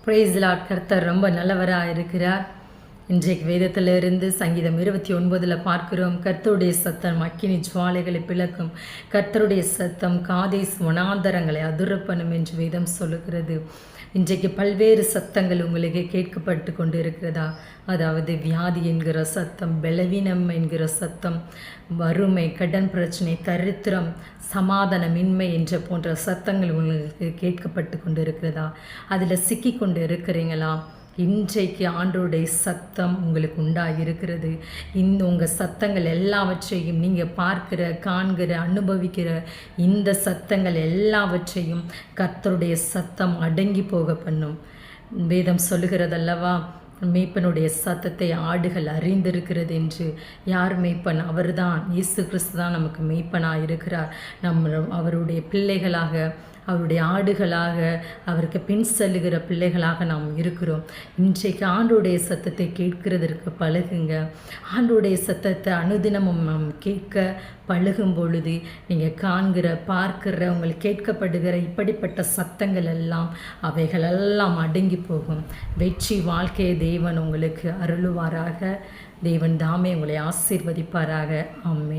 Price Lord. கர்த்தர் ரொம்ப நல்லவராக இருக்கிறார். இன்றைக்கு வேதத்திலிருந்து சங்கீதம் 29 பார்க்கிறோம். கர்த்தருடைய சத்தம் அக்கினி ஜுவாலைகளை பிளக்கும், கர்த்தருடைய சத்தம் காதேஸ் வனாந்தரங்களை அதிரப்பண்ணும் என்று வேதம் சொல்லுகிறது. இன்றைக்கு பல்வேறு சத்தங்கள் உங்களுக்கு கேட்கப்பட்டு கொண்டு இருக்கிறதா? அதாவது வியாதி என்கிற சத்தம், பலவீனம் என்கிற சத்தம், வறுமை, கடன் பிரச்சனை, தரித்திரம், சமாதானமின்மை என்ற போன்ற சத்தங்கள் உங்களுக்கு கேட்கப்பட்டு கொண்டு இருக்கிறதா? அதில் சிக்கி கொண்டு இருக்கிறீங்களா? இன்றைக்கு ஆண்டவருடைய சத்தம் உங்களுக்கு உண்டாகிருக்கிறது. உங்கள் சத்தங்கள் எல்லாவற்றையும் நீங்கள் பார்க்கிற, காண்கிற, அனுபவிக்கிற இந்த சத்தங்கள் எல்லாவற்றையும் கர்த்தருடைய சத்தம் அடங்கி போக பண்ணும். வேதம் சொல்லுகிறதல்லவா, மேய்ப்பனுடைய சத்தத்தை ஆடுகள் அறிந்திருக்கிறது என்று. யார் மேய்ப்பன்? அவர்தான், இயேசு கிறிஸ்து தான் நமக்கு மேய்ப்பனாக இருக்கிறார். அவருடைய பிள்ளைகளாக, அவருடைய ஆடுகளாக, அவருக்கு பின் செல்லுகிற பிள்ளைகளாக நாம் இருக்கிறோம். இன்றைக்கு ஆண்டோடைய சத்தத்தை கேட்கிறதற்கு பழகுங்க. ஆண்டோடைய சத்தத்தை அனுதினமும் நாம் கேட்க பழகும் பொழுது நீங்கள் காண்கிற, பார்க்கிற, உங்களுக்கு கேட்கப்படுகிற இப்படிப்பட்ட சத்தங்கள் எல்லாம் அவைகளெல்லாம் அடங்கி போகும். வெற்றி வாழ்க்கையை தேவன் உங்களுக்கு அருளுவாராக. தேவன் தாமே உங்களை ஆசீர்வதிப்பாராக. ஆமென்.